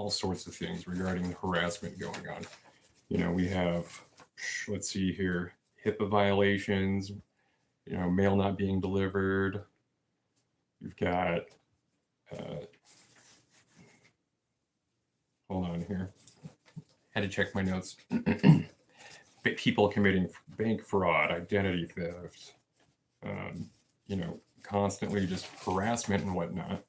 all sorts of things regarding the harassment going on. You know, we have, let's see here, HIPAA violations, you know, mail not being delivered. You've got, uh, hold on here. Had to check my notes. People committing bank fraud, identity theft, you know, constantly just harassment and whatnot.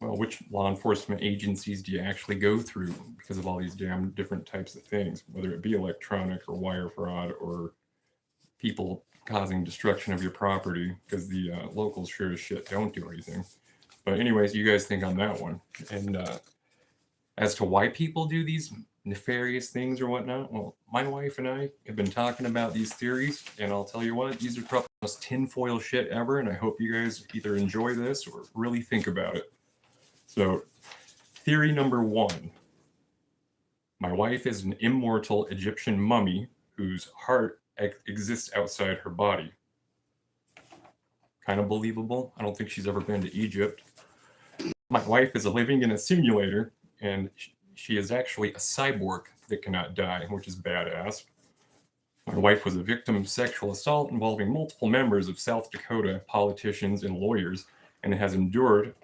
Well, which law enforcement agencies do you actually go through because of all these damn different types of things, whether it be electronic or wire fraud or people causing destruction of your property, because the locals sure as shit don't do anything. But anyways, you guys think on that one. And as to why people do these nefarious things or whatnot, well, my wife and I have been talking about these theories, and I'll tell you what, these are probably the most tinfoil shit ever, and I hope you guys either enjoy this or really think about it. So, theory number one. My wife is an immortal Egyptian mummy whose heart exists outside her body. Kind of believable. I don't think she's ever been to Egypt. My wife is living in a simulator, and she is actually a cyborg that cannot die, which is badass. My wife was a victim of sexual assault involving multiple members of South Dakota politicians and lawyers, and has endured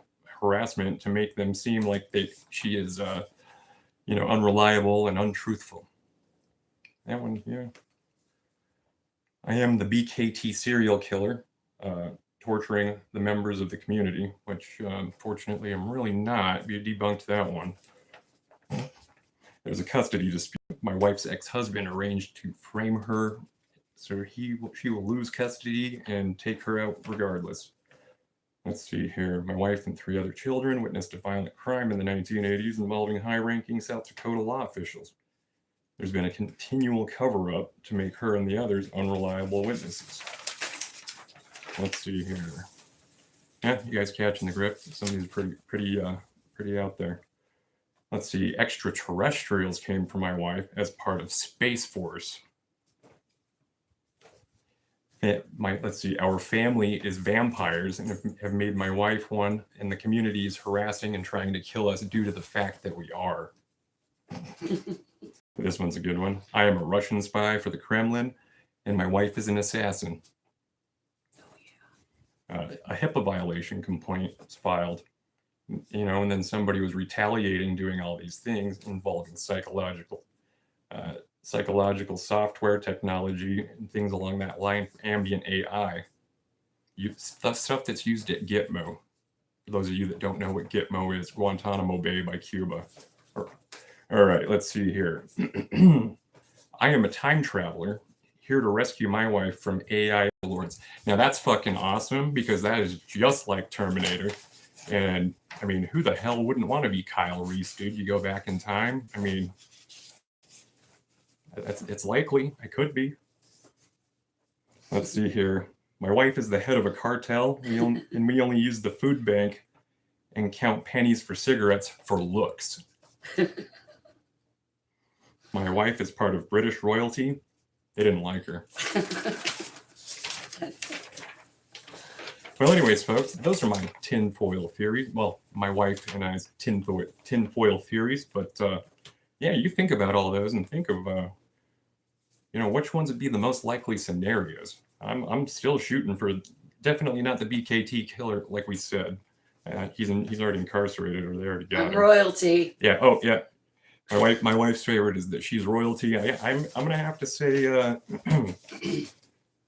harassment to make them seem like she is, you know, unreliable and untruthful. That one, yeah. I am the BKT serial killer, torturing the members of the community, which unfortunately I'm really not. You debunked that one. There's a custody dispute. My wife's ex-husband arranged to frame her so she will lose custody and take her out regardless. Let's see here. My wife and 3 other children witnessed a violent crime in the 1980s involving high-ranking South Dakota law officials. There's been a continual cover-up to make her and the others unreliable witnesses. Let's see here. Yeah, you guys catching the grip? Some of these are pretty out there. Let's see. Extraterrestrials came from my wife as part of Space Force. Let's see, our family is vampires and have made my wife one, and the community is harassing and trying to kill us due to the fact that we are. This one's a good one. I am a Russian spy for the Kremlin, and my wife is an assassin. A HIPAA violation complaint was filed, you know, and then somebody was retaliating, doing all these things involving psychological software technology and things along that line, ambient AI, stuff that's used at Gitmo. For those of you that don't know what Gitmo is, Guantanamo Bay by Cuba. All right, let's see here. I am a time traveler here to rescue my wife from AI lords. Now that's fucking awesome, because that is just like Terminator. And I mean, who the hell wouldn't want to be Kyle Reese, dude? You go back in time. I mean, it's likely. I could be. Let's see here. My wife is the head of a cartel, and we only use the food bank and count pennies for cigarettes for looks. My wife is part of British royalty. They didn't like her. Well, anyways, folks, those are my tinfoil theories. Well, my wife and I's tinfoil theories. But yeah, you think about all those and think of, you know, which ones would be the most likely scenarios. I'm still shooting for definitely not the BKT killer, like we said. He's already incarcerated, or they already got him. Royalty. Yeah. Oh, yeah. My wife's favorite is that she's royalty. I'm gonna have to say,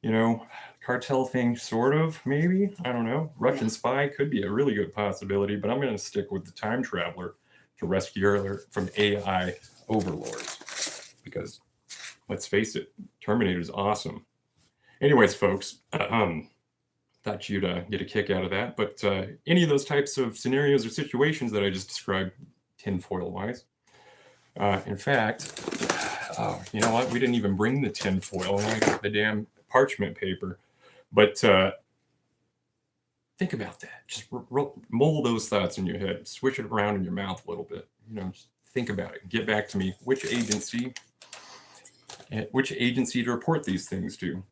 you know, cartel thing, sort of, maybe. I don't know. Russian spy could be a really good possibility, but I'm gonna stick with the time traveler to rescue her from AI overlords, because let's face it, Terminator's awesome. Anyways, folks, thought you'd get a kick out of that. But any of those types of scenarios or situations that I just described, tinfoil-wise. In fact, oh, you know what? We didn't even bring the tinfoil. I got the damn parchment paper. But think about that. Just mold those thoughts in your head. Switch it around in your mouth a little bit. You know, just think about it. Get back to me. Which agency to report these things to?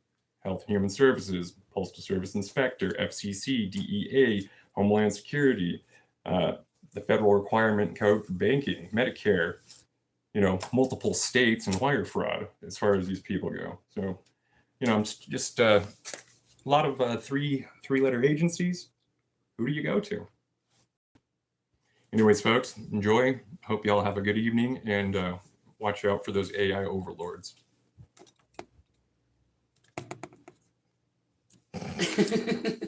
Health and Human Services, Postal Service Inspector, FCC, DEA, Homeland Security, the federal requirement code for banking, Medicare, multiple states, and wire fraud as far as these people go. So, I'm just a lot of three-letter agencies. Who do you go to? Anyways, folks, enjoy. Hope y'all have a good evening, and watch out for those AI overlords.